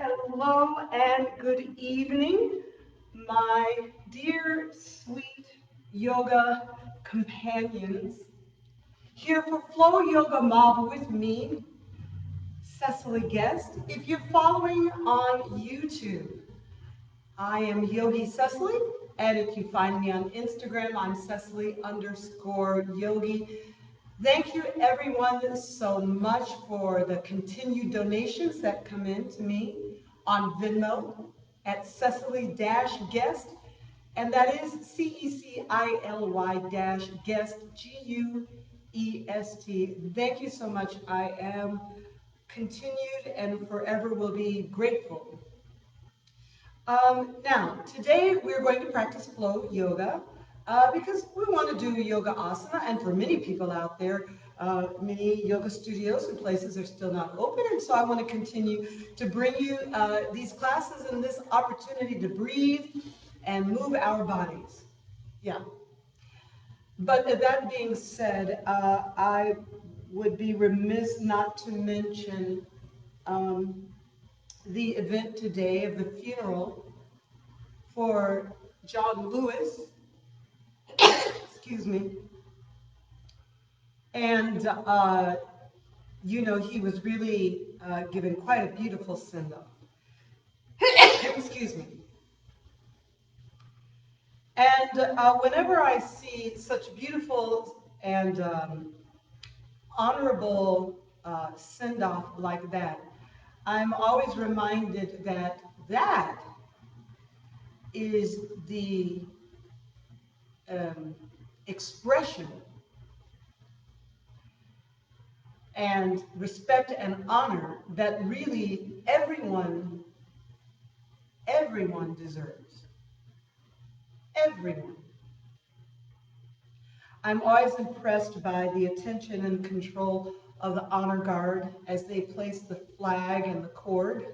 Hello and good evening, my dear, sweet yoga companions. Here for Flow Yoga Mob with me, Cecily Guest. If you're following on YouTube, I am Yogi Cecily, and if you find me on Instagram, I'm Cecily_Yogi. Thank you everyone so much for the continued donations that come in to me on Venmo at Cecily-Guest, and that is Cecily-Guest, Guest. Thank you so much. I am continued and forever will be grateful. Now, today we're going to practice flow yoga because we want to do yoga asana, and for many people out there, many yoga studios and places are still not open, and so I want to continue to bring you these classes and this opportunity to breathe and move our bodies. Yeah. But that being said, I would be remiss not to mention um, the event today of the funeral for John Lewis, excuse me, and he was really given quite a beautiful send-off. Excuse me. And whenever I see such beautiful and honorable send-off like that, I'm always reminded that that is the expression and respect and honor that really everyone deserves. Everyone. I'm always impressed by the attention and control of the honor guard as they place the flag and the cord,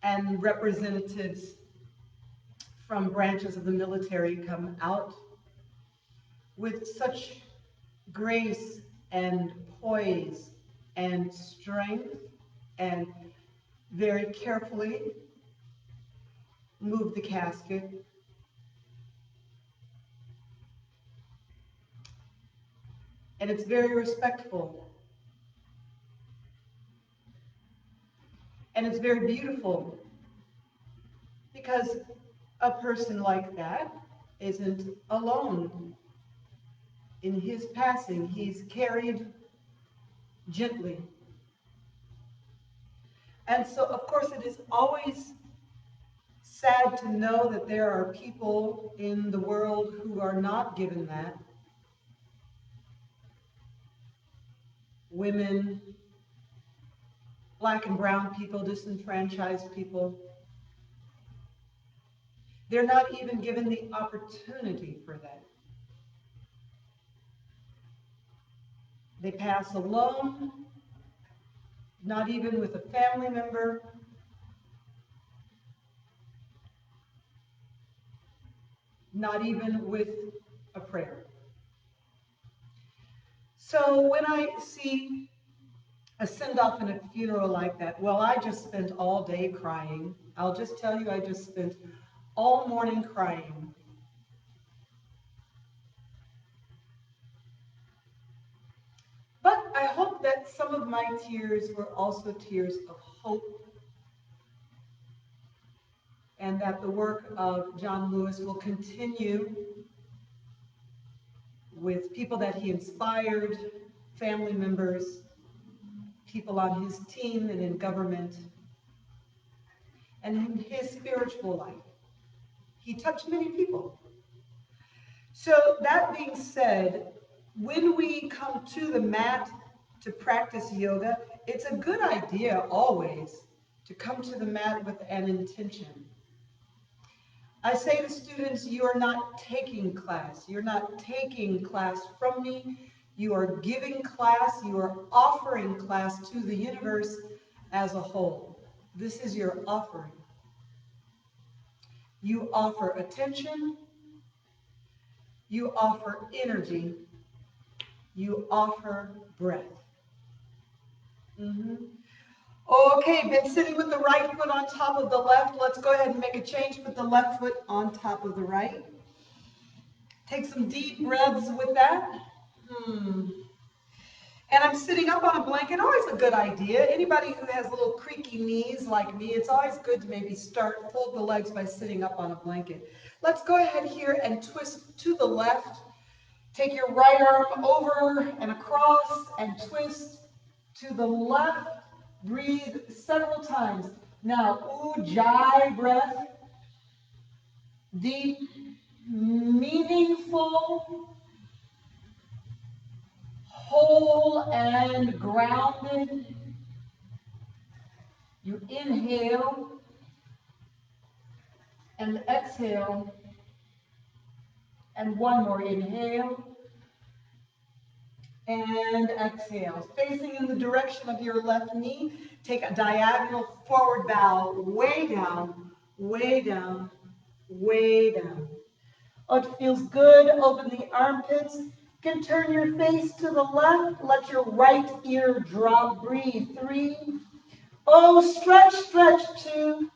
and representatives from branches of the military come out with such grace and poise and strength, and very carefully move the casket. And it's very respectful. And it's very beautiful because a person like that isn't alone in his passing. He's carried gently. And so, of course, it is always sad to know that there are people in the world who are not given that. Women, black and brown people, disenfranchised people. They're not even given the opportunity for that. They pass alone, not even with a family member, not even with a prayer. So when I see a send-off in a funeral like that, well, I just spent all day crying. I'll just tell you, I just spent all morning crying. But I hope that some of my tears were also tears of hope, and that the work of John Lewis will continue with people that he inspired, family members, people on his team and in government, and in his spiritual life. He touched many people. So that being said, when we come to the mat to practice yoga, it's a good idea always to come to the mat with an intention. I say to students, you are not taking class. You're not taking class from me. You are giving class. You are offering class to the universe as a whole. This is your offering. You offer attention. You offer energy. You offer breath. Mm-hmm. Okay, been sitting with the right foot on top of the left. Let's go ahead and make a change. Put the left foot on top of the right. Take some deep breaths with that. And I'm sitting up on a blanket, always a good idea. Anybody who has little creaky knees like me, it's always good to maybe fold the legs by sitting up on a blanket. Let's go ahead here and twist to the left. Take your right arm over and across and twist to the left. Breathe several times. Now, Ujjayi breath. Deep, meaningful, whole and grounded. You inhale and exhale. And one more. Inhale and exhale. Facing in the direction of your left knee, take a diagonal forward bow, way down, way down, way down. Oh, it feels good. Open the armpits. You can turn your face to the left. Let your right ear drop. Breathe. 3. Oh, stretch, stretch. 2.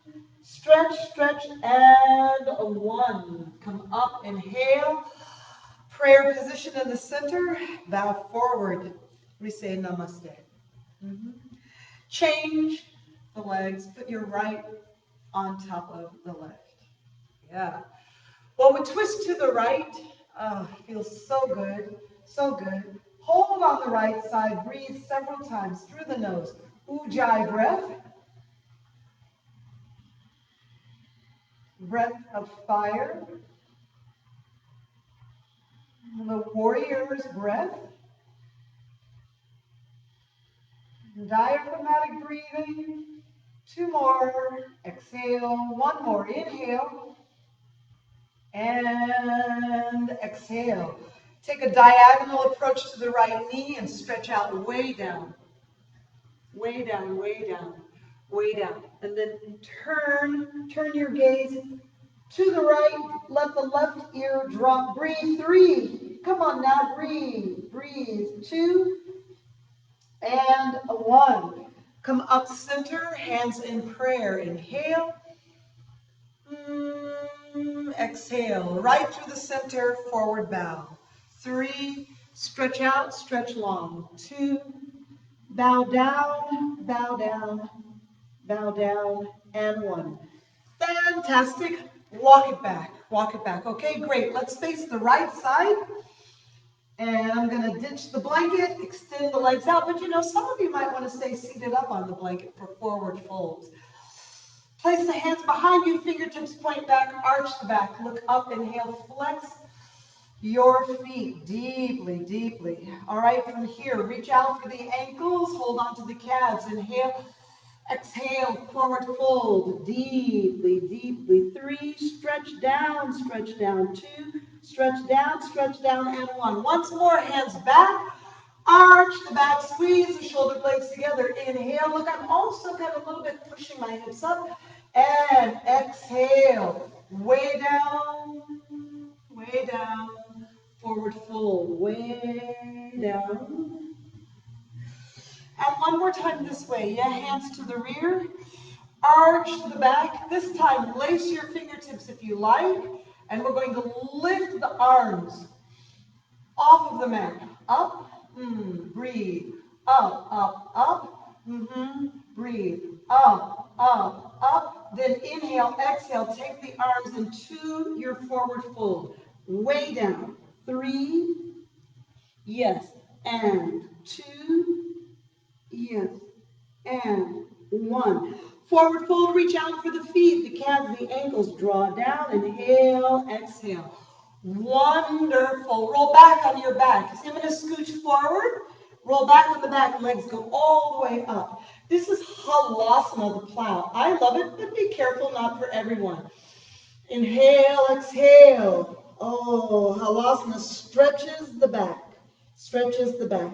Stretch, stretch, and 1. Come up, inhale. Prayer position in the center. Bow forward. We say namaste. Change the legs. Put your right on top of the left. Yeah. Well, we twist to the right. Oh, feels so good, so good. Hold on the right side. Breathe several times through the nose. Ujjayi breath. Breath of fire. The warrior's breath. Diaphragmatic breathing. 2 more. Exhale. 1 more. Inhale. And exhale. Take a diagonal approach to the right knee and stretch out way down. Way down, way down, way down. And then turn your gaze to the right. Let the left ear drop. Breathe. 3. Come on now, breathe. Breathe. 2 and 1. Come up center, hands in prayer. Inhale. Exhale. Right through the center, forward bow. 3. Stretch out, stretch long. 2. Bow down, bow down, bow down, and 1. Fantastic. Walk it back, walk it back. Okay, great. Let's face the right side. And I'm going to ditch the blanket, extend the legs out. But you know, some of you might want to stay seated up on the blanket for forward folds. Place the hands behind you, fingertips point back, arch the back. Look up, inhale, flex your feet deeply, deeply. All right, from here, reach out for the ankles, hold on to the calves. Inhale, exhale, forward fold, deeply, deeply. 3, stretch down, 2, stretch down, and 1. Once more, hands back, arch the back, squeeze the shoulder blades together. Inhale, look, I'm also kind of a little bit pushing my hips up. And exhale, way down, forward fold, way down. And one more time this way, yeah, hands to the rear, arch to the back. This time, lace your fingertips if you like, and we're going to lift the arms off of the mat. Up, breathe, up, up, up, breathe, up, up, up. Then inhale, exhale, take the arms into your forward fold. Way down. 3, yes, and 2, yes, and 1. Forward fold, reach out for the feet, the calves, the ankles. Draw down, inhale, exhale. Wonderful. Roll back on your back. So I'm going to scooch forward, roll back on the back, legs go all the way up. This is halasana, the plow. I love it, but be careful, not for everyone. Inhale, exhale. Oh, halasana stretches the back, stretches the back.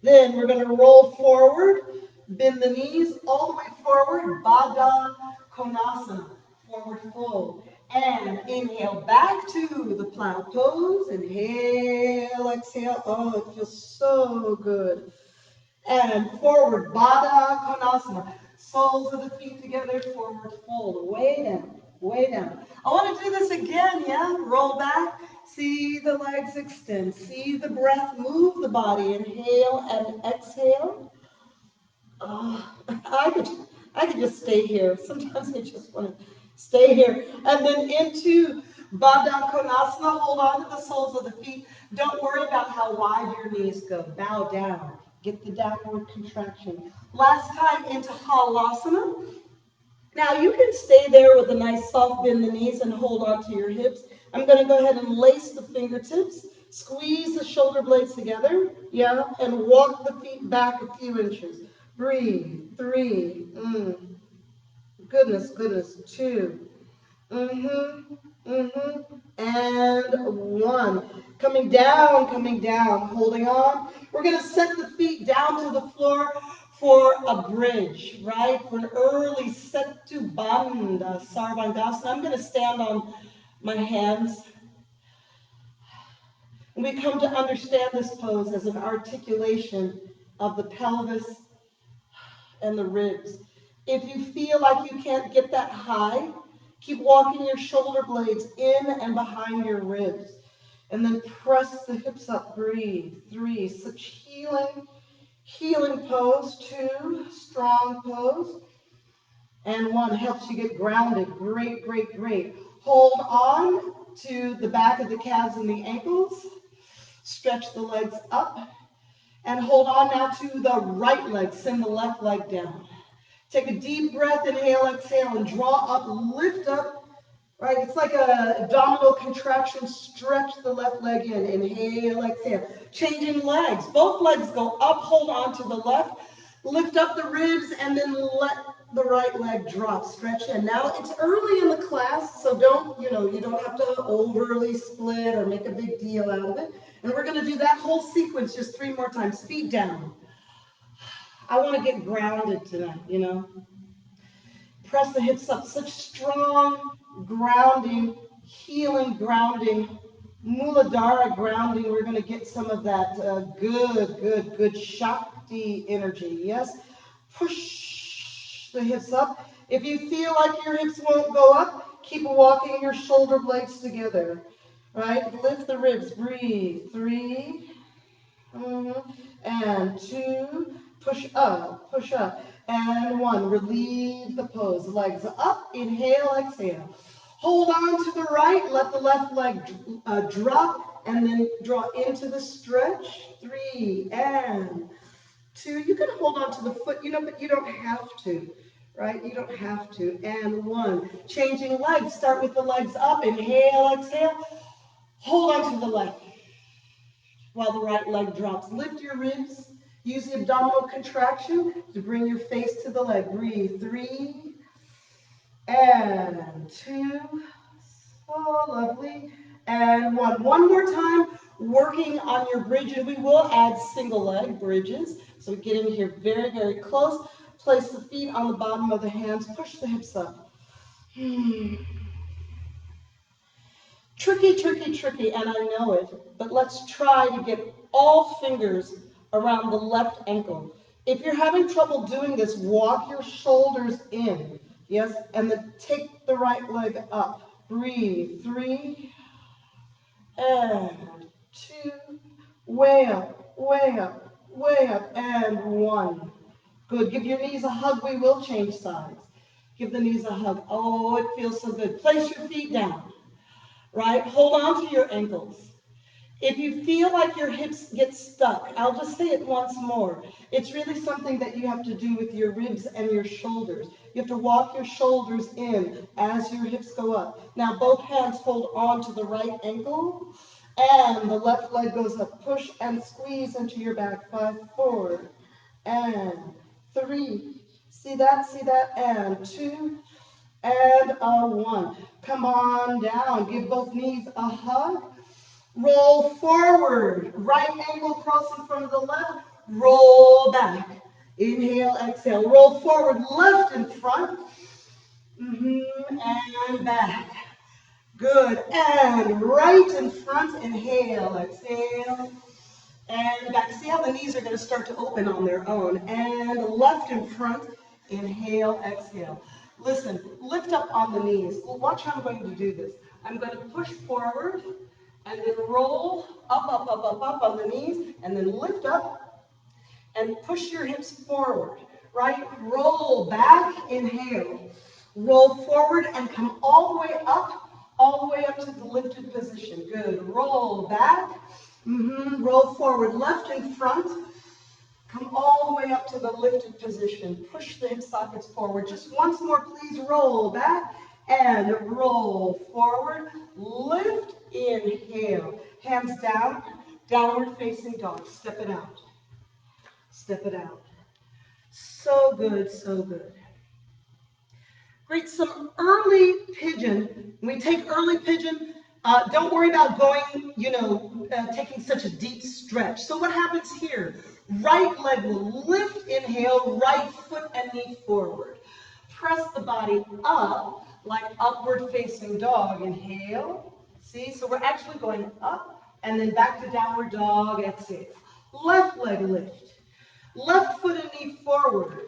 Then we're going to roll forward, bend the knees all the way forward, Baddha Konasana, forward fold. And inhale back to the plow pose. Inhale, exhale. Oh, it feels so good. And forward, Baddha Konasana. Soles of the feet together, forward fold, way down, way down. I want to do this again, yeah? Roll back, see the legs extend, see the breath move the body, inhale and exhale. I could just stay here. Sometimes I just want to stay here. And then into Baddha Konasana, hold on to the soles of the feet. Don't worry about how wide your knees go. Bow down. Get the downward contraction. Last time into Halasana. Now you can stay there with a nice soft bend in the knees and hold on to your hips. I'm going to go ahead and lace the fingertips, squeeze the shoulder blades together, yeah, and walk the feet back a few inches. Breathe, 3, goodness, goodness, 2, and 1. Coming down, holding on. We're going to set the feet down to the floor for a bridge, right? For an early Setu Bandha Sarvangasana. I'm going to stand on my hands. And we come to understand this pose as an articulation of the pelvis and the ribs. If you feel like you can't get that high, keep walking your shoulder blades in and behind your ribs. And then press the hips up, breathe. 3, such healing pose. 2, strong pose. And 1, helps you get grounded. Great, great, great. Hold on to the back of the calves and the ankles. Stretch the legs up. And hold on now to the right leg. Send the left leg down. Take a deep breath, inhale, exhale, and draw up, lift up. Right, it's like a abdominal contraction. Stretch the left leg in. Inhale, exhale. Changing legs. Both legs go up. Hold on to the left. Lift up the ribs and then let the right leg drop. Stretch in. Now it's early in the class, so you don't have to overly split or make a big deal out of it. And we're going to do that whole sequence just 3 more times. Feet down. I want to get grounded tonight, Press the hips up. Such strong grounding, healing grounding, Muladhara grounding. We're going to get some of that good Shakti energy. Yes? Push the hips up. If you feel like your hips won't go up, keep walking your shoulder blades together. Right? Lift the ribs. Breathe. 3. And 2. Push up. Push up. And 1, relieve the pose. Legs up, inhale, exhale. Hold on to the right, let the left leg drop, and then draw into the stretch. 3, and 2. You can hold on to the foot, but you don't have to, right? You don't have to. And 1. Changing legs, start with the legs up, inhale, exhale. Hold on to the left while the right leg drops. Lift your ribs. Use the abdominal contraction to bring your face to the leg. Breathe. 3 and 2. Oh, lovely. And 1. One more time, working on your bridge. And we will add single leg bridges. So we get in here very, very close. Place the feet on the bottom of the hands. Push the hips up. Tricky, tricky, tricky, and I know it, but let's try to get all fingers around the left ankle. If you're having trouble doing this, walk your shoulders in, yes, and then take the right leg up. Breathe. 3 and 2, way up, way up, way up, and 1. Good. Give your knees a hug. We will change sides. Give the knees a hug. Oh, it feels so good. Place your feet down. Right? Hold on to your ankles. If you feel like your hips get stuck, I'll just say it once more. It's really something that you have to do with your ribs and your shoulders. You have to walk your shoulders in as your hips go up. Now both hands hold on to the right ankle and the left leg goes up. Push and squeeze into your back. 5, 4, and 3. See that? See that? And 2. And a 1. Come on down. Give both knees a hug. Roll forward. Right ankle cross in front of the left. Roll back. Inhale, exhale. Roll forward. Left in front. And back. Good. And right in front. Inhale, exhale. And back. See how the knees are going to start to open on their own. And left in front. Inhale, exhale. Listen, lift up on the knees. Watch how I'm going to do this. I'm going to push forward and then roll up, up, up, up, up on the knees, and then lift up and push your hips forward, right? Roll back, inhale. Roll forward and come all the way up to the lifted position. Good. Roll back. Roll forward, left and front. Come all the way up to the lifted position. Push the hip sockets forward. Just once more, please. Roll back and roll forward. Lift, inhale. Hands down, downward facing dog. Step it out. Step it out. So good, so good. Great, some early pigeon. When we take early pigeon, don't worry about going, taking such a deep stretch. So what happens here? Right leg will lift, inhale, right foot and knee forward. Press the body up like upward facing dog. Inhale. See, so we're actually going up and then back to downward dog. Exhale. Left leg lift. Left foot and knee forward.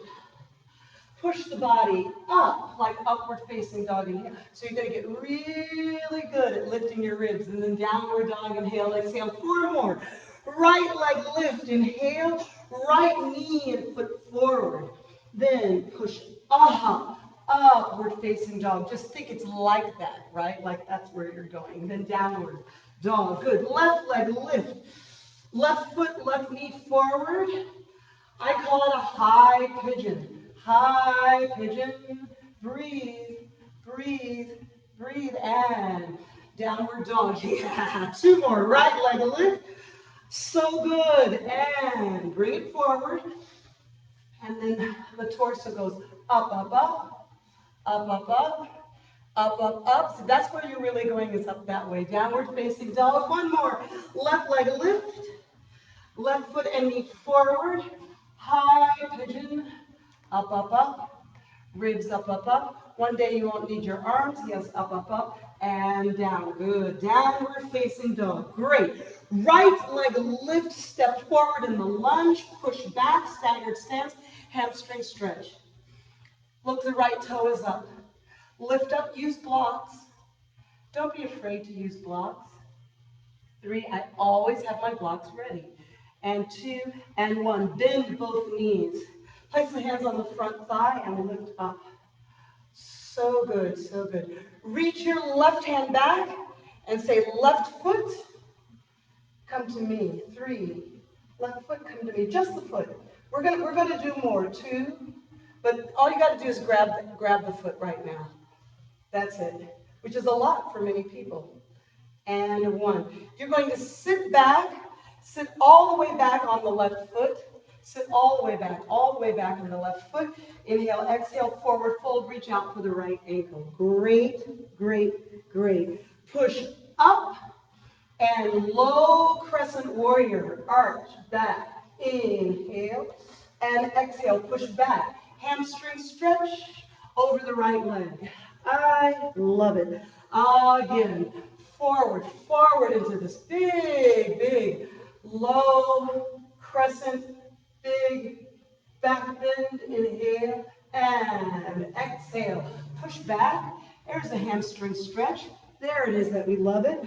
Push the body up like upward facing dog. Inhale. So you're going to get really good at lifting your ribs. And then downward dog. Inhale, exhale. 4 more. Right leg lift. Inhale. Right knee and foot forward. Then push up. Upward facing dog. Just think it's like that, right? Like that's where you're going. Then downward dog. Good. Left leg lift. Left foot, left knee forward. I call it a high pigeon. High pigeon. Breathe, breathe, breathe, and downward dog. Yeah, 2 more. Right leg lift. So good. And bring it forward. And then the torso goes up, up, up, up, up, up, up, up, up. So that's where you're really going, is up that way. Downward facing dog. 1 more. Left leg lift. Left foot and knee forward. High pigeon. Up, up, up. Ribs up, up, up. One day you won't need your arms. Yes, up, up, up. And down. Good. Downward facing dog. Great. Right leg lift. Step forward in the lunge. Push back. Staggered stance. Hamstring stretch. Look, the right toe is up. Lift up. Use blocks. Don't be afraid to use blocks. 3. I always have my blocks ready. And 2 and 1. Bend both knees. Place the hands on the front thigh and lift up. So good, so good. Reach your left hand back and say, left foot, come to me. 3. Left foot, come to me. Just the foot. We're gonna do more. 2. But all you got to do is grab the foot right now. That's it. Which is a lot for many people. And 1. You're going to sit back. Sit all the way back on the left foot. Sit all the way back on the left foot. Inhale, exhale, forward fold, reach out for the right ankle. Great, great, great. Push up and low crescent warrior. Arch back. Inhale and exhale. Push back. Hamstring stretch over the right leg. I love it. Again, forward into this big, big, low crescent, big back bend. Inhale and exhale. Push back. There's a hamstring stretch. There it is that we love it.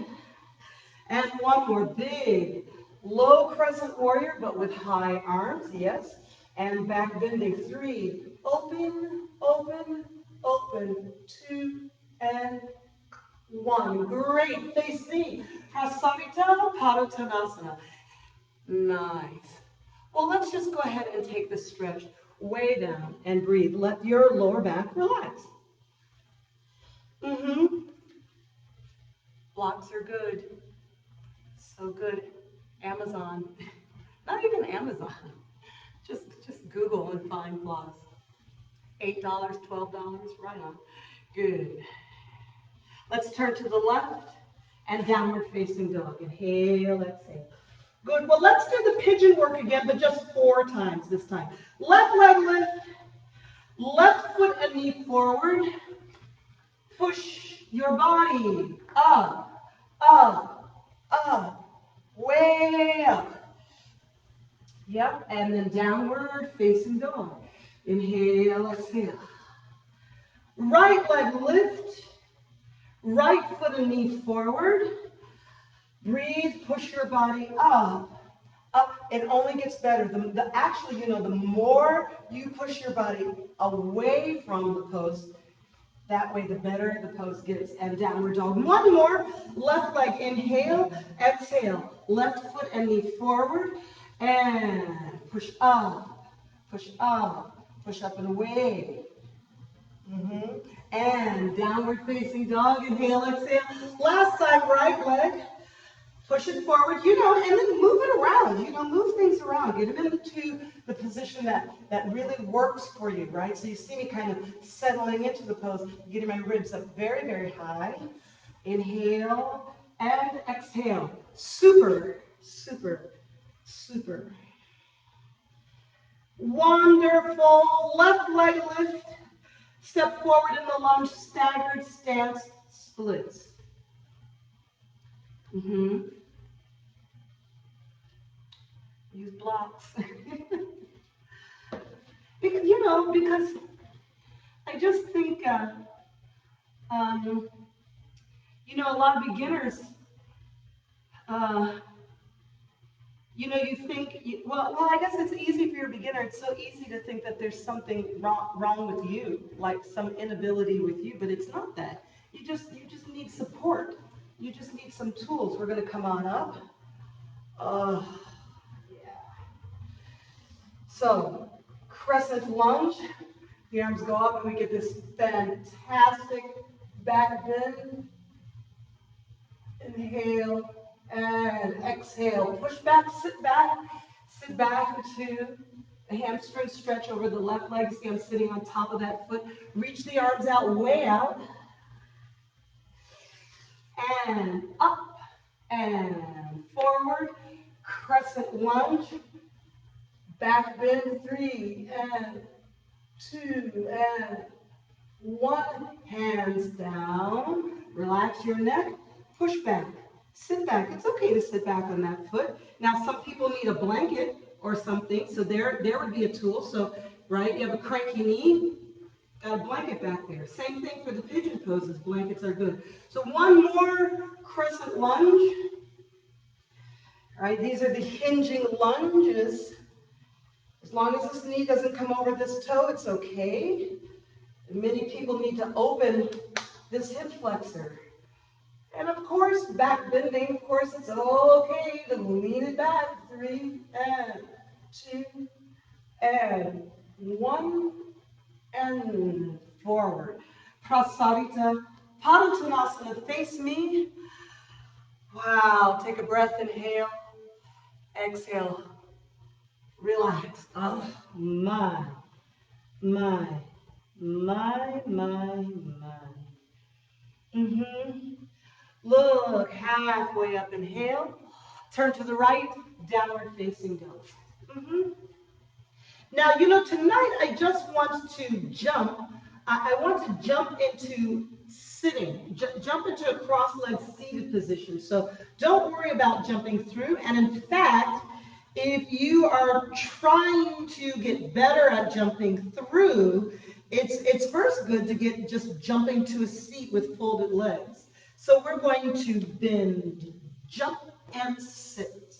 And 1 more big, low crescent warrior, but with high arms. Yes. And back bending. 3. Open, open, open. 2 and 1. Great. Face me. Prasarita Padottanasana. Nice. Well, let's just go ahead and take the stretch way down and breathe. Let your lower back relax. Blocks are good. So good. Amazon. Not even Amazon. Just Google and find blocks. $8, $12, right on. Good. Let's turn to the left and downward facing dog. Inhale, exhale. Good. Well, let's do the pigeon work again, but just 4 times this time. Left leg lift. Left foot and knee forward. Push your body up, up, up, way up. Yep, and then downward facing dog. Inhale, exhale. Right leg lift. Right foot and knee forward. Breathe, push your body up. Up. It only gets better. Actually, the more you push your body away from the pose, that way the better the pose gets. And downward dog. One more. Left leg, inhale, exhale. Left foot and knee forward. And push up, push up and away. And downward facing dog. Inhale, exhale. Last side, right leg. Push it forward, and then move it around. Move things around. Get them into the position that really works for you, right? So you see me kind of settling into the pose, getting my ribs up very, very high. Inhale and exhale. Super, super, super. Wonderful. Left leg lift. Step forward in the lunge, staggered stance, splits. Use blocks. because I just think, a lot of beginners, you think, well, I guess it's easy for your beginner. It's so easy to think that there's something wrong with you, like some inability with you, but it's not that. You just need support. You just need some tools. We're going to come on up. Yeah. So, crescent lunge. The arms go up and we get this fantastic back bend. Inhale and exhale. Push back, sit back into a hamstring stretch over the left leg. See, I'm sitting on top of that foot. Reach the arms out, way out. And up and forward. Crescent lunge. Back bend, 3 and 2 and 1. Hands down. Relax your neck. Push back. Sit back. It's okay to sit back on that foot. Now, some people need a blanket or something, so there would be a tool. So, right, you have a cranky knee, got a blanket back there. Same thing for the pigeon poses. Blankets are good. So one more crescent lunge. All right, these are the hinging lunges. As long as this knee doesn't come over this toe, it's okay. Many people need to open this hip flexor. And of course, back bending, of course, it's okay to lean it back. 3 and 2 and 1 and forward. Prasarita Padottanasana, face me. Wow, take a breath, inhale, exhale, relax. Oh, my. Look, halfway up, inhale. Turn to the right, downward facing dog. Now, tonight I just want to jump. I want to jump into sitting, jump into a cross-legged seated position. So don't worry about jumping through. And in fact, if you are trying to get better at jumping through, it's first good to get just jumping to a seat with folded legs. So we're going to bend, jump, and sit.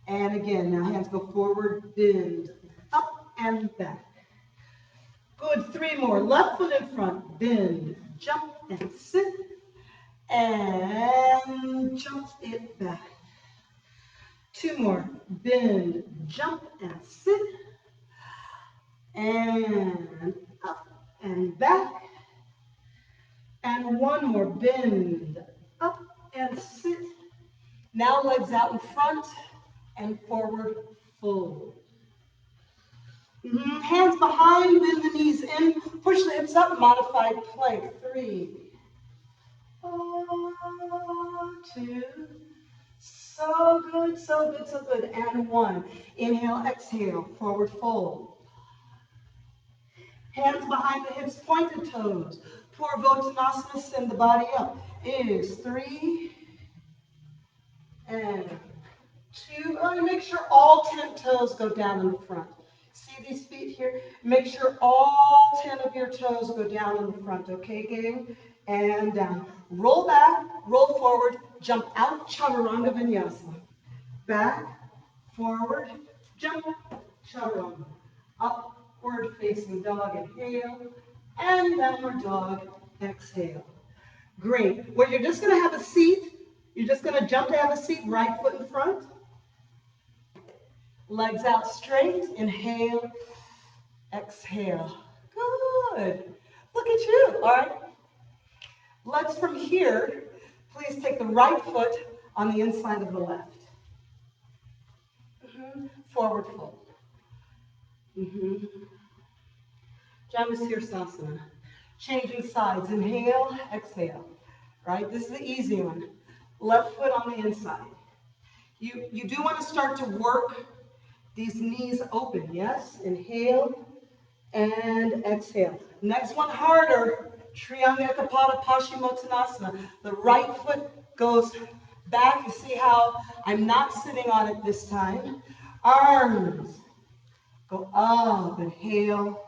And again, now hands go forward, bend, up and back. Good, 3 more. Left foot in front, bend, jump, and sit. And jump it back. 2 more. Bend, jump, and sit. And up and back. And 1 more. Bend, up, and sit. Now legs out in front and forward fold. Hands behind, bend the knees in, push the hips up, modified plank. 3, 2, so good, so good, so good. And 1, inhale, exhale, forward fold. Hands behind the hips, pointed toes. Purvottanasana, send the body up. Is 3 and 2. Make sure all 10 toes go down in the front. See these feet feet here. Make sure all 10 of your toes go down in the front, okay, gang? And down. Roll back, roll forward, jump out, Chaturanga Vinyasa. Back, forward, jump, Chaturanga. Upward facing dog, inhale, and downward dog, exhale. Great. Well, you're just going to have a seat. You're just going to jump to have a seat, right foot in front. Legs out straight, inhale, exhale. Good. Look at you, all right? Let's from here, please take the right foot on the inside of the left. Forward fold. Maricyasan. Changing sides. Inhale, exhale. Right? This is the easy one. Left foot on the inside. You do want to start to work these knees open. Yes? Inhale and exhale. Next one harder. Triangapada Paschimottanasana. The right foot goes back. You see how I'm not sitting on it this time. Arms go up. Inhale.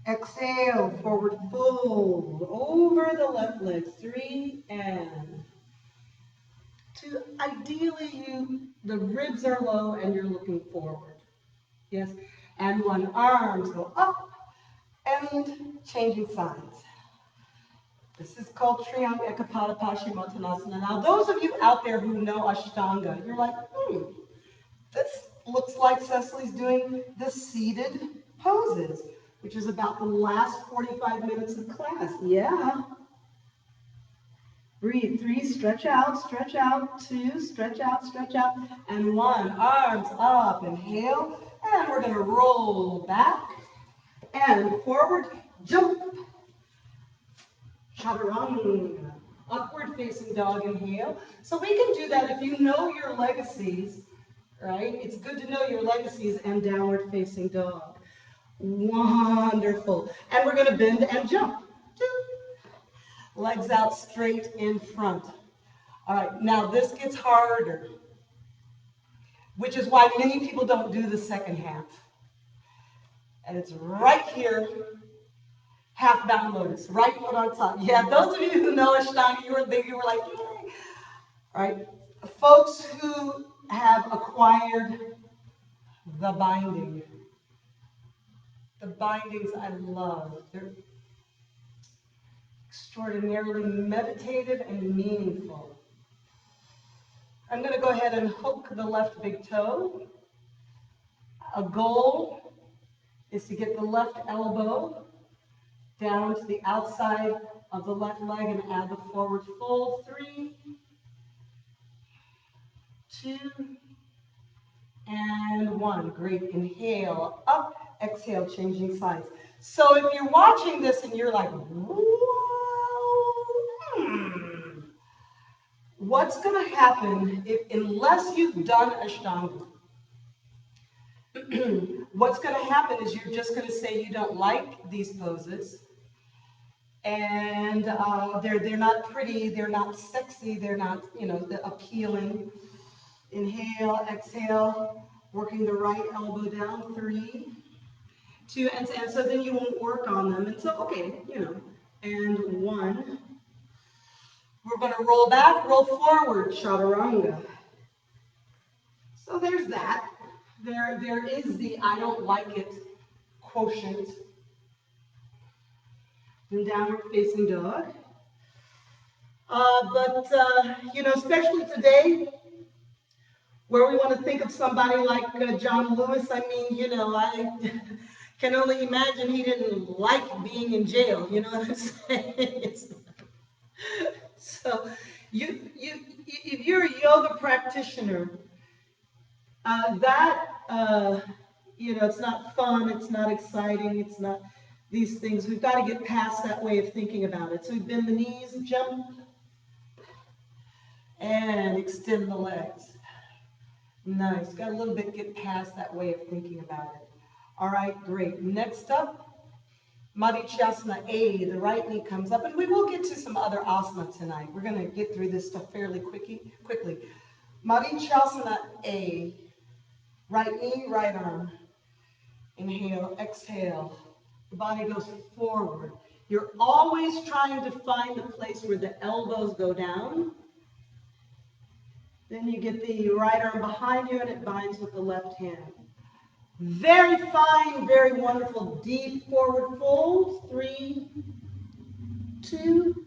Exhale, forward fold, over the left leg, 3 and 2. Ideally, the ribs are low and you're looking forward. Yes, and 1. Arms go up and changing sides. This is called Triangapada Paschimottanasana. Now, those of you out there who know Ashtanga, you're like, this looks like Cecily's doing the seated poses, which is about the last 45 minutes of class. Yeah. Breathe. 3, stretch out, 2, stretch out, and 1. Arms up, inhale, and we're going to roll back and forward, jump, chaturanga, upward facing dog, inhale. So we can do that if you know your legacies, right? It's good to know your legacies and downward facing dog. Wonderful. And we're going to bend and jump. Legs out straight in front. All right, now this gets harder, which is why many people don't do the second half. And it's right here, half bound lotus, right foot on top. Yeah, those of you who know Ashtanga, you were like, yay. All right, folks who have acquired the binding. The bindings I love. They're extraordinarily meditative and meaningful. I'm going to go ahead and hook the left big toe. A goal is to get the left elbow down to the outside of the left leg and add the forward fold. 3, 2, and 1. Great. Inhale, up, exhale, changing sides. So if you're watching this and you're like, what's going to happen unless you've done Ashtanga? What's going to happen is you're just going to say you don't like these poses. And they're not pretty, they're not sexy, they're not, appealing. Inhale, exhale, working the right elbow down. 3, 2, and so then you won't work on them. And so, okay, and 1. We're going to roll back, roll forward, chaturanga. So there's that. There is the I don't like it quotient. And downward facing dog. But especially today, where we want to think of somebody like John Lewis, I mean, I can only imagine he didn't like being in jail, you know what I'm saying? So, if you're a yoga practitioner, it's not fun, it's not exciting, it's not these things. We've got to get past that way of thinking about it. So we bend the knees, jump, and extend the legs. Nice. Got a little bit get past that way of thinking about it. All right, great. Next up, Maricyasan A. The right knee comes up, and we will get to some other asana tonight. We're going to get through this stuff fairly quickly. Maricyasan A. Right knee, right arm. Inhale, exhale. The body goes forward. You're always trying to find the place where the elbows go down. Then you get the right arm behind you and it binds with the left hand. Very fine, very wonderful, deep forward fold. 3, 2,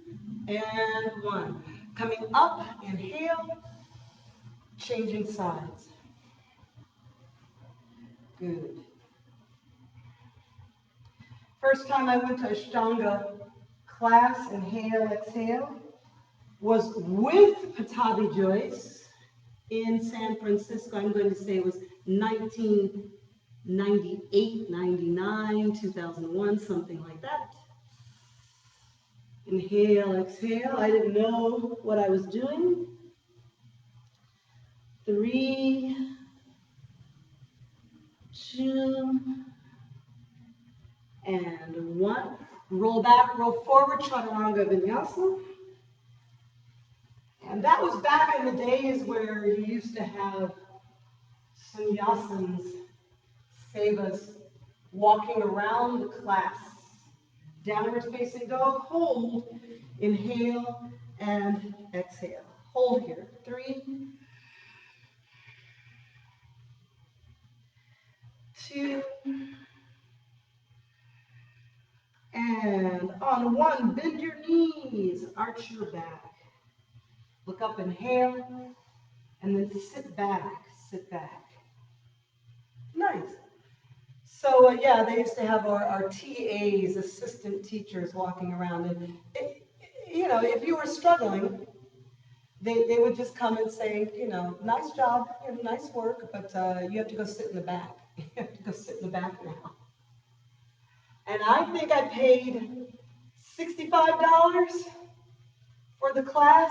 and 1. Coming up, inhale, changing sides. Good. First time I went to Ashtanga class, inhale, exhale, was with Patabi Joyce in San Francisco. I'm going to say it was 1998, 99, 2001, something like that. Inhale, exhale. I didn't know what I was doing. 3, 2, and 1. Roll back, roll forward, Ashtanga Vinyasa. And that was back in the days where you used to have sannyasins, sevas, walking around the class. Downward facing dog, hold, inhale, and exhale. Hold here. 3, 2, and on 1, bend your knees, arch your back. Look up, inhale, and then sit back, sit back. Nice. So yeah, they used to have our TAs, assistant teachers, walking around, and you know, if you were struggling, they would just come and say, you know, nice job, you know, nice work, but you have to go sit in the back. You have to go sit in the back now. And I think I paid $65 for the class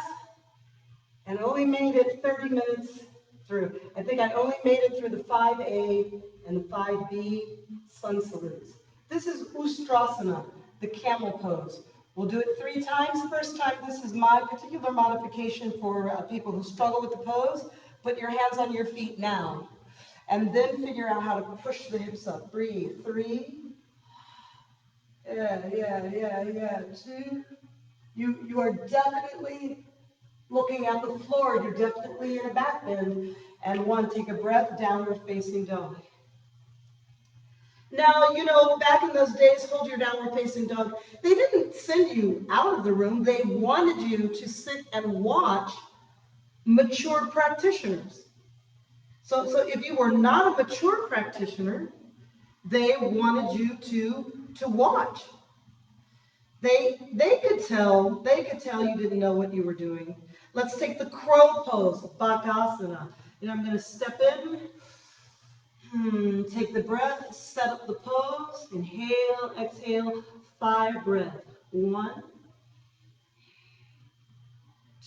and only made it 30 minutes through. I think I only made it through the 5A and the 5B sun salutes. This is Ustrasana, the camel pose. We'll do it 3 times. First time, this is my particular modification for people who struggle with the pose. Put your hands on your feet now. And then figure out how to push the hips up. Breathe. 3. Yeah. 2. You are definitely looking at the floor. You're definitely in a back bend. And 1, take a breath, downward facing dog. Now, you know, back in those days, hold your downward facing dog. They didn't send you out of the room. They wanted you to sit and watch mature practitioners. So if you were not a mature practitioner, they wanted you to watch. They could tell you didn't know what you were doing. Let's take the crow pose, Bakasana. And I'm going to step in. Take the breath, set up the pose, inhale, exhale, 5 breath. 1,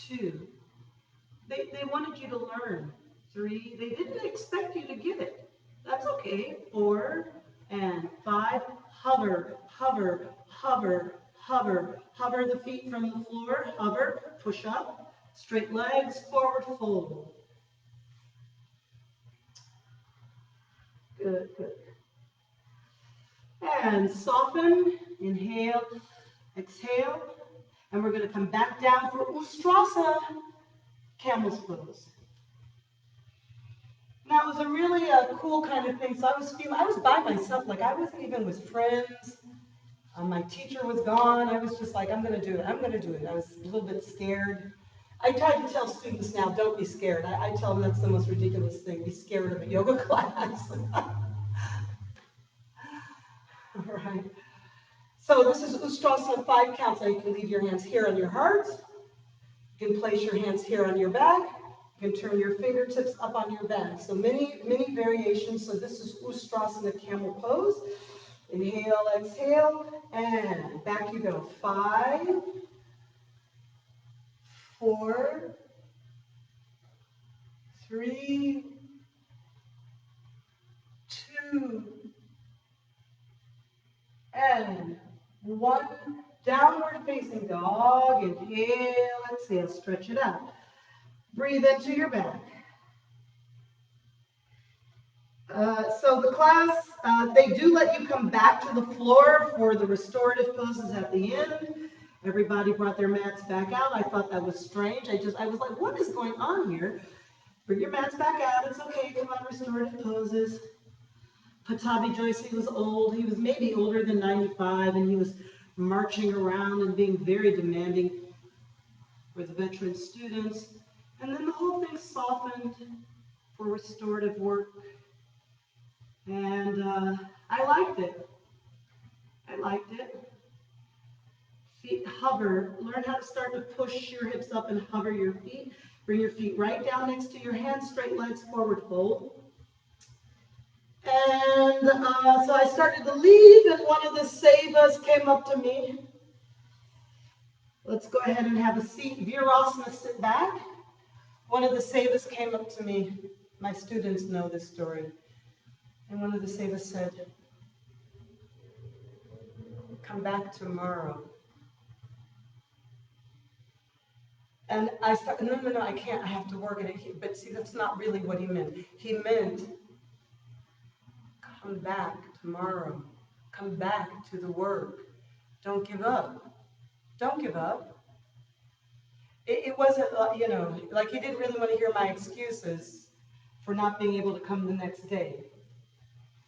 2. They wanted you to learn. 3, they didn't expect you to get it. That's okay. 4 and 5. Hover, hover, hover, hover. Hover the feet from the floor. Hover, push up, straight legs, forward fold. Good. And soften, inhale, exhale, and we're going to come back down for Ustrasana, camel's pose. Now it was a really cool kind of thing. So I was by myself, like I wasn't even with friends. My teacher was gone. I was just like, I'm going to do it. I was a little bit scared. I try to tell students now, don't be scared. I tell them that's the most ridiculous thing, be scared of a yoga class. All right. So this is Ustrasana, 5 counts. So you can leave your hands here on your heart. You can place your hands here on your back. You can turn your fingertips up on your back. So many variations. So this is Ustrasana, camel pose. Inhale, exhale, and back you go. 5, 4, 3, 2, and 1. Downward facing dog. Inhale, exhale, stretch it out. Breathe into your back. So the class, they do let you come back to the floor for the restorative poses at the end. Everybody brought their mats back out. I thought that was strange. I was like, what is going on here? Bring your mats back out. It's okay. Come on, restorative poses. Patabi Joyce, he was old. He was maybe older than 95, and he was marching around and being very demanding for the veteran students. And then the whole thing softened for restorative work. And I liked it. I liked it. Feet hover. Learn how to start to push your hips up and hover your feet. Bring your feet right down next to your hands, straight legs forward fold. And so I started to leave, and one of the sevas came up to me. Let's go ahead and have a seat. Virasana, sit back. One of the sevas came up to me. My students know this story. And one of the sevas said, come back tomorrow. And I started, no, I can't, I have to work at it. But see, that's not really what he meant. He meant, come back tomorrow. Come back to the work. Don't give up. Don't give up. It wasn't, like he didn't really want to hear my excuses for not being able to come the next day.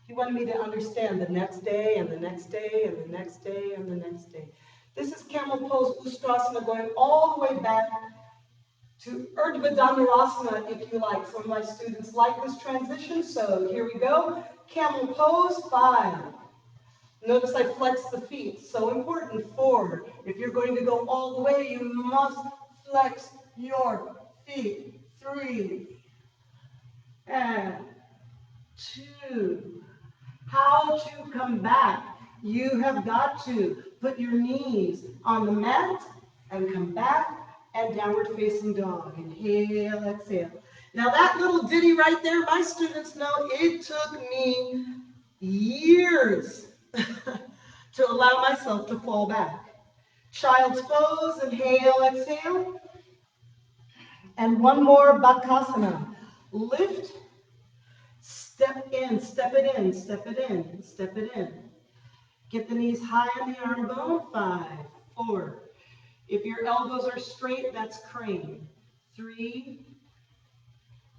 He wanted me to understand the next day and the next day and the next day and the next day. This is camel pose Ustrasana going all the way back to Urdhva Dhanurasana, if you like. Some of my students like this transition, so here we go. Camel pose, 5. Notice I flex the feet, so important. 4. If you're going to go all the way, you must flex your feet. 3 and 2. How to come back? You have got to put your knees on the mat and come back and downward facing dog. Inhale, exhale. Now that little ditty right there, my students know it took me years to allow myself to fall back. Child's pose, inhale, exhale. And one more, Bakasana. Lift, step in, step it in, step it in, step it in. Get the knees high on the arm bone, 5, 4. If your elbows are straight, that's crane. 3,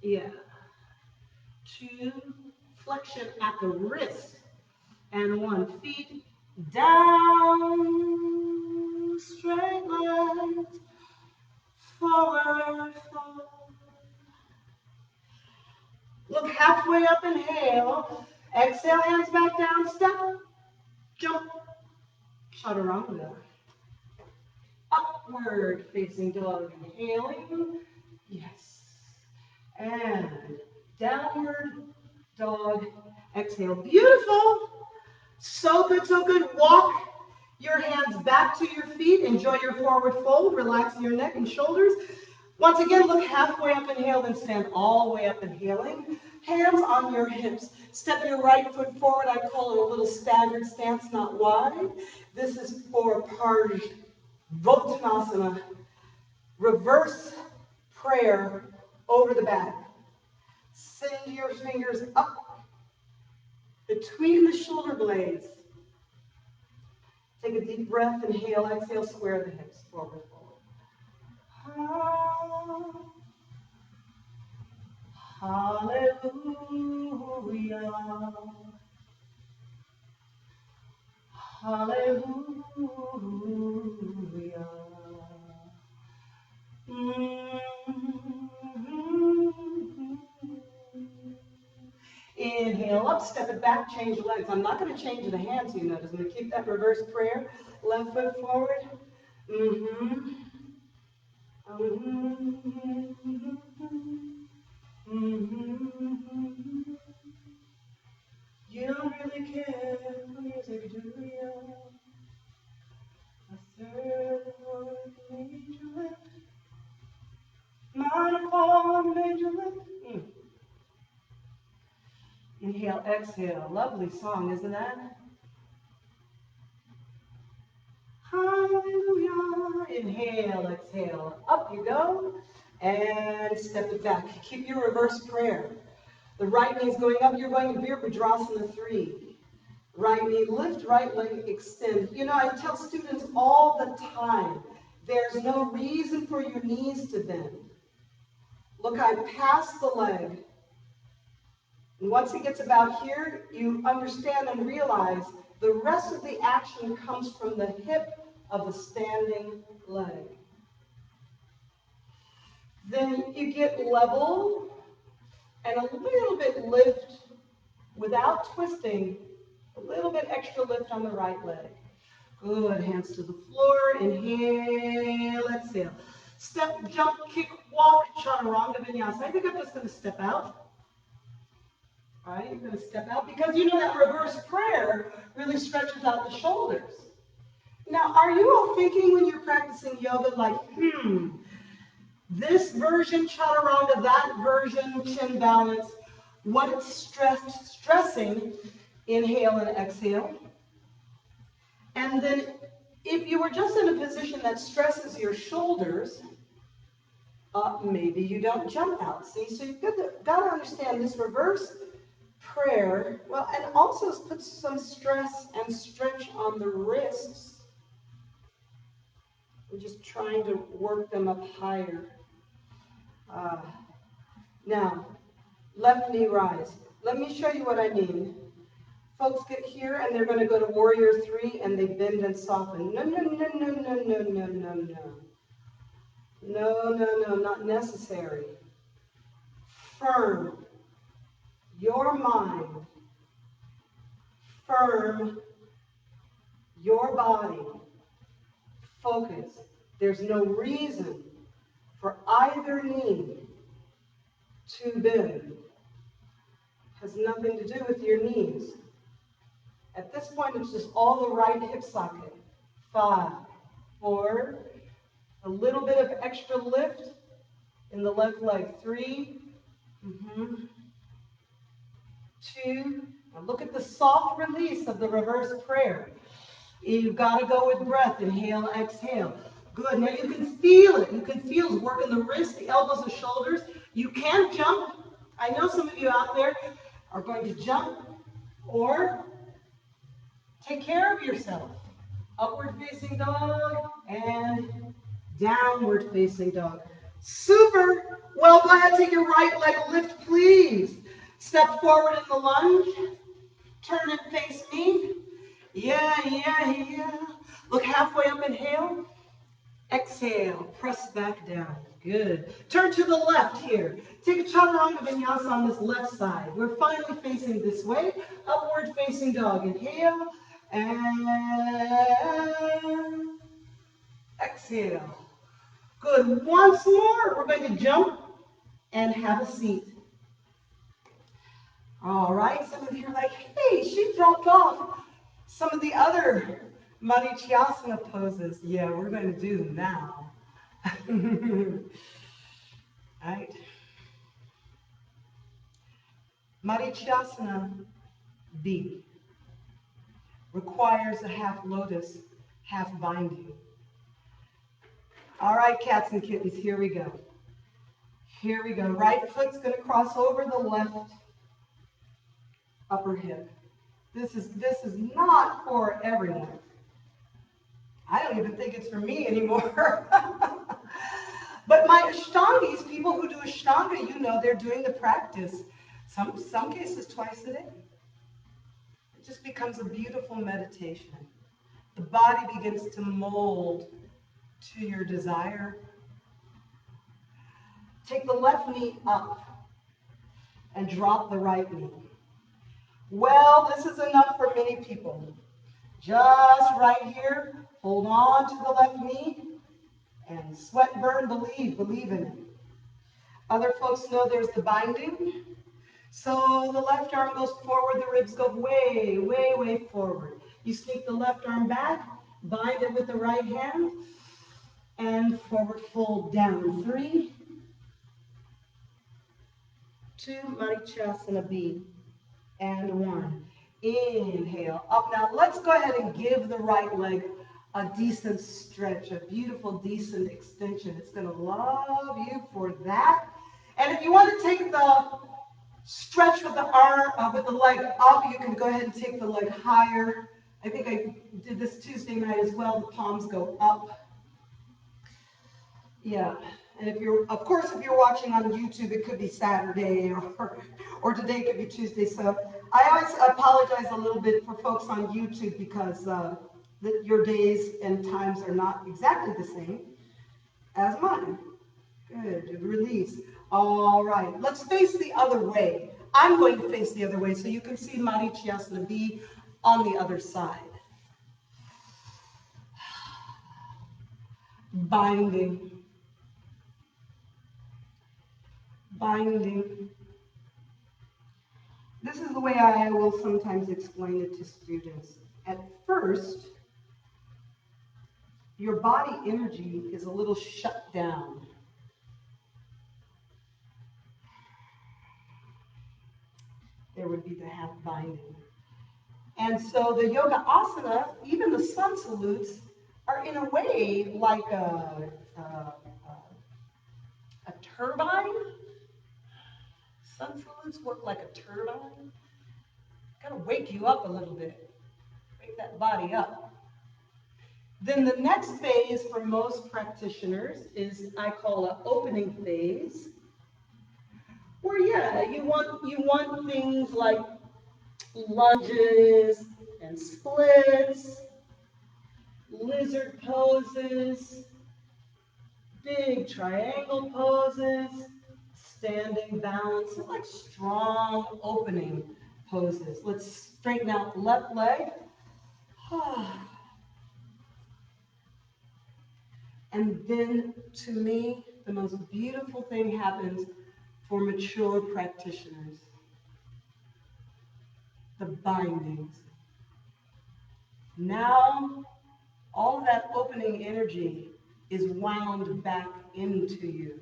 yeah. 2, flexion at the wrist. And 1, feet down, straight legs, forward, fold. Look halfway up, inhale. Exhale, hands back down, step, jump, chaturanga. Upward facing dog, inhaling, yes. And downward dog, exhale. Beautiful. So good, so good. Walk your hands back to your feet. Enjoy your forward fold. Relax your neck and shoulders. Once again, look halfway up, inhale, then stand all the way up, inhaling. Hands on your hips. Step your right foot forward. I call it a little staggered stance, not wide. This is for Parvottanasana. Reverse prayer over the back. Send your fingers up between the shoulder blades. Take a deep breath, inhale, exhale, square the hips, forward fold. Hallelujah. Hallelujah. Inhale up, step it back, change your legs. I'm not going to change the hands, you notice. I'm going to keep that reverse prayer. Left foot forward. You don't really care for music, do you? A third chord major lift. Minor chord major lift. Inhale, exhale. Lovely song, isn't that? Hallelujah. Inhale, exhale. Up you go. And step it back. Keep your reverse prayer. The right knee is going up. You're going to Virabhadrasana 3. Right knee lift, right leg extend. You know, I tell students all the time, there's no reason for your knees to bend. Look, I pass the leg. And once it gets about here, you understand and realize the rest of the action comes from the hip of the standing leg. Then you get level and a little bit lift without twisting, a little bit extra lift on the right leg. Good, hands to the floor, inhale, exhale. Step, jump, kick, walk, Chaturanga Vinyasa. I think I'm just going to step out. All right, you're going to step out because you know that reverse prayer really stretches out the shoulders. Now, are you all thinking when you're practicing yoga like, this version Chaturanga, that version chin balance, what it's stressing, inhale and exhale. And then if you were just in a position that stresses your shoulders, maybe you don't jump out. See, so you've got to understand this reverse prayer, well, and also put some stress and stretch on the wrists. We're just trying to work them up higher. Now, left knee rise. Let me show you what I mean. Folks get here and they're going to go to Warrior 3 and they bend and soften. No, no, no, no, no, no, no, no, no. No, no, no, not necessary. Firm your mind. Firm your body. Focus. There's no reason for either knee to bend. Has nothing to do with your knees. At this point, it's just all the right hip socket. 5, 4, a little bit of extra lift in the left leg. 3, 2. Now look at the soft release of the reverse prayer. You've got to go with breath. Inhale, exhale. Good. Now you can feel it. You can feel it working the wrists, the elbows, the shoulders. You can jump. I know some of you out there are going to jump or take care of yourself. Upward facing dog and downward facing dog. Super. Well, go ahead, take your right leg lift, please. Step forward in the lunge. Turn and face me. Yeah, yeah, yeah. Look halfway up, inhale. Exhale, press back down. Good. Turn to the left here. Take a Chaturanga Vinyasa on this left side. We're finally facing this way. Upward facing dog. Inhale and exhale. Good. Once more, we're going to jump and have a seat. All right. Some of you are like, hey, she dropped off some of the other Maricyasan poses. Yeah, we're going to do them now. Right. Maricyasan B requires a half lotus, half binding. All right, cats and kittens, here we go. Here we go. Right foot's going to cross over the left upper hip. This is not for everyone. I don't even think it's for me anymore. But my Ashtangis, people who do Ashtanga, you know they're doing the practice. Some cases twice a day. It just becomes a beautiful meditation. The body begins to mold to your desire. Take the left knee up and drop the right knee. Well, this is enough for many people. Just right here, hold on to the left knee and sweat, burn, believe in it. Other folks know there's the binding. So the left arm goes forward, the ribs go way, way, way forward. You sneak the left arm back, bind it with the right hand, and forward fold down. 3, 2, Maricyasan B, and 1. Inhale, up. Now let's go ahead and give the right leg a decent stretch, a beautiful, decent extension. It's going to love you for that. And if you want to take the Stretch with the arm, with the leg up. You can go ahead and take the leg higher. I think I did this Tuesday night as well. The palms go up. Yeah. And if you're, of course, if you're watching on YouTube, it could be Saturday or today could be Tuesday. So I always apologize a little bit for folks on YouTube because your days and times are not exactly the same as mine. Good, release. All right, let's face the other way. I'm going to face the other way so you can see Maricyasan B on the other side. Binding. Binding. This is the way I will sometimes explain it to students. At first, your body energy is a little shut down. There would be the half binding. And so the yoga asana, even the sun salutes, are in a way like a turbine. Sun salutes work like a turbine. Kind of wake you up a little bit, wake that body up. Then the next phase for most practitioners is I call an opening phase, where you want things like lunges and splits, lizard poses, big triangle poses, standing balance, like strong opening poses. Let's straighten out the left leg. And then, to me, the most beautiful thing happens for mature practitioners. The bindings. Now, all of that opening energy is wound back into you.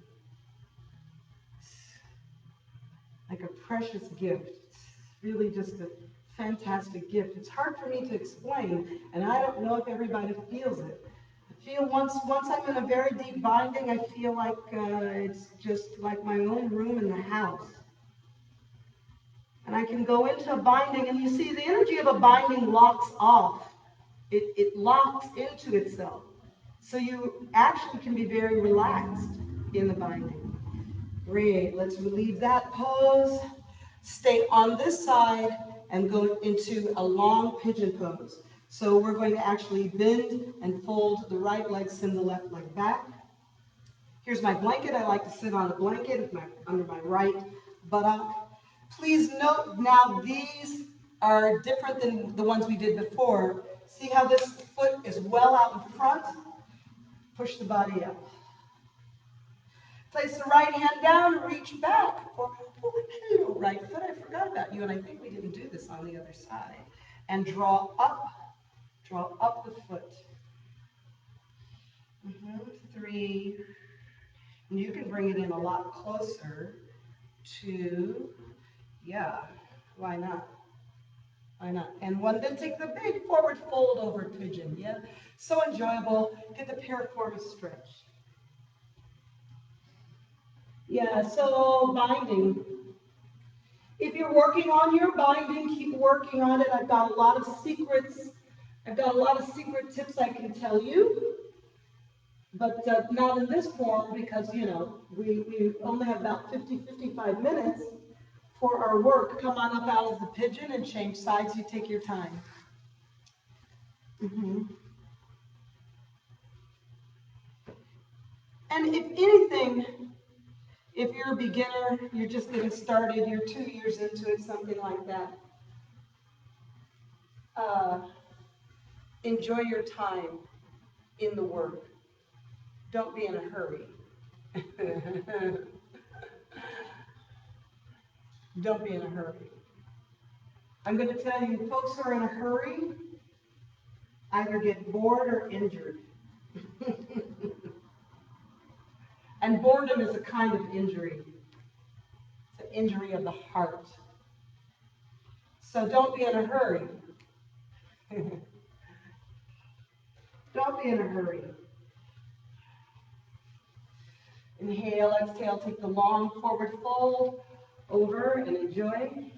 Like a precious gift. It's really just a fantastic gift. It's hard for me to explain, and I don't know if everybody feels it. I feel once I'm in a very deep binding, I feel like it's just like my own room in the house. And I can go into a binding, and you see the energy of a binding locks off. It locks into itself. So you actually can be very relaxed in the binding. Great, let's relieve that pose. Stay on this side and go into a long pigeon pose. So we're going to actually bend and fold the right leg, send the left leg back. Here's my blanket. I like to sit on a blanket under my right buttock. Please note now these are different than the ones we did before. See how this foot is well out in front? Push the body up. Place the right hand down, reach back for hello, right foot. I forgot about you, and I think we didn't do this on the other side. And draw up the foot. 3. And you can bring it in a lot closer. 2. Yeah, why not? Why not? And 1, then take the big forward fold over pigeon. Yeah, so enjoyable. Get the piriformis stretch. Yeah, so binding. If you're working on your binding, keep working on it. I've got a lot of secrets. I've got a lot of secret tips I can tell you, but not in this form because, we only have about 55 minutes for our work. Come on up out of the pigeon and change sides. You take your time. And if anything, if you're a beginner, you're just getting started, you're 2 years into it, something like that, enjoy your time in the work. Don't be in a hurry. Don't be in a hurry. I'm going to tell you, folks who are in a hurry either get bored or injured. And boredom is a kind of injury. It's an injury of the heart. So don't be in a hurry. Don't be in a hurry. Inhale, exhale, take the long forward fold over and enjoy.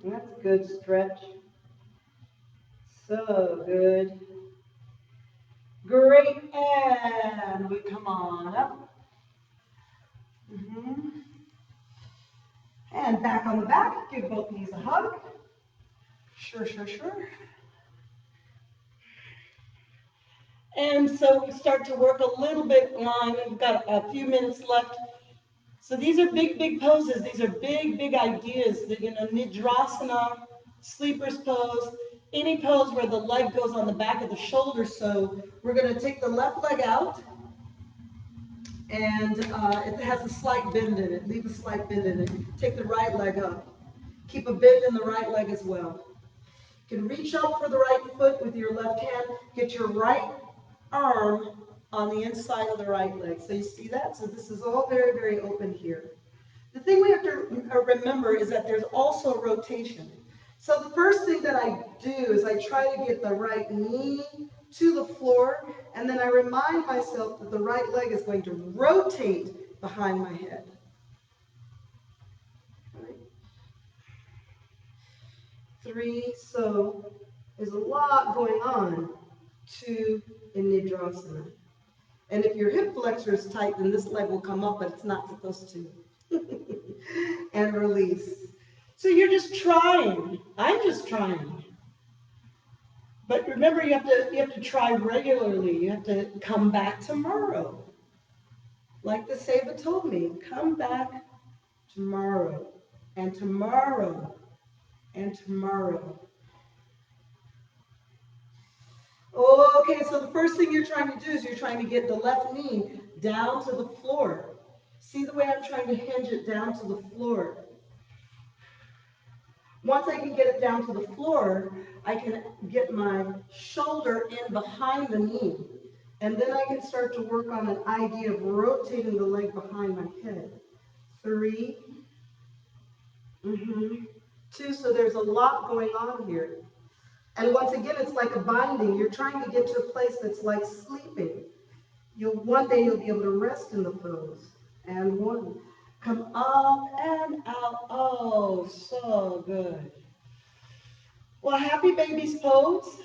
That's a good stretch. So good. Great, and we come on up. And back on the back, give both knees a hug. Sure, sure, sure. And so we start to work a little bit on, we've got a few minutes left. So these are big, big poses. These are big, big ideas that, Nidrasana, sleeper's pose, any pose where the leg goes on the back of the shoulder. So we're going to take the left leg out, and it has a slight bend in it. Leave a slight bend in it. Take the right leg up. Keep a bend in the right leg as well. You can reach up for the right foot with your left hand. Get your right arm on the inside of the right leg. So you see that? So this is all very, very open here. The thing we have to remember is that there's also rotation. So the first thing that I do is I try to get the right knee to the floor, and then I remind myself that the right leg is going to rotate behind my head. Right. 3, so there's a lot going on. 2, in Nidrasana. And if your hip flexor is tight, then this leg will come up, but it's not supposed to. And release. So you're just trying. I'm just trying. But remember, you have to try regularly. You have to come back tomorrow. Like the Seva told me, come back tomorrow, and tomorrow, and tomorrow. Okay, so the first thing you're trying to do is you're trying to get the left knee down to the floor. See the way I'm trying to hinge it down to the floor? Once I can get it down to the floor, I can get my shoulder in behind the knee. And then I can start to work on an idea of rotating the leg behind my head. 3. 2, so there's a lot going on here. And once again, it's like a binding. You're trying to get to a place that's like sleeping. One day you'll be able to rest in the pose. And 1. Come up and out. Oh, so good. Well, happy baby's pose.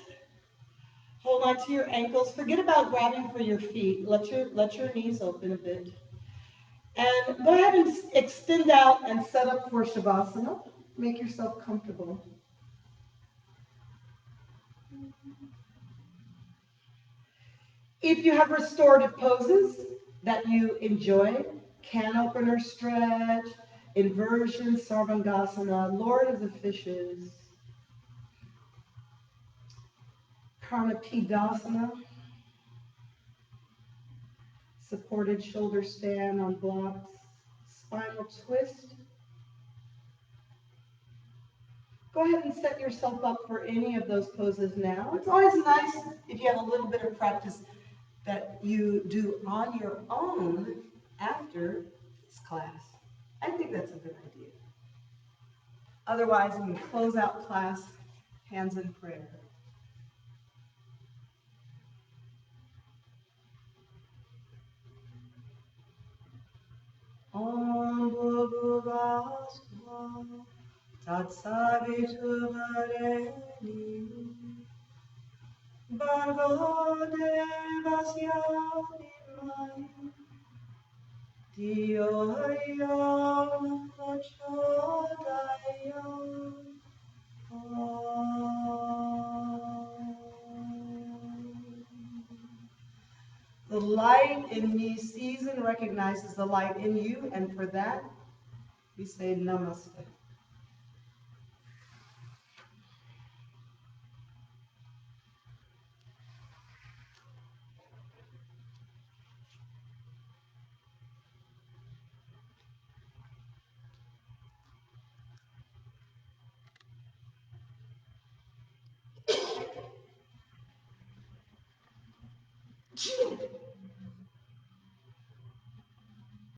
Hold on to your ankles. Forget about grabbing for your feet. Let your knees open a bit. And go ahead and extend out and set up for Shavasana. Make yourself comfortable. If you have restorative poses that you enjoy, can opener stretch, inversion, Sarvangasana, Lord of the Fishes, Karnapidasana, supported shoulder stand on blocks, spinal twist. Go ahead and set yourself up for any of those poses now. It's always nice if you have a little bit of practice that you do on your own after this class. I think that's a good idea. Otherwise, we can close out class, hands in prayer. Om Bhurvasva Tatsavitu Vareni Bhargo Devasya Dhimai Dio Yo Prachodaya. The light in me sees and recognizes the light in you, and for that, we say namaste.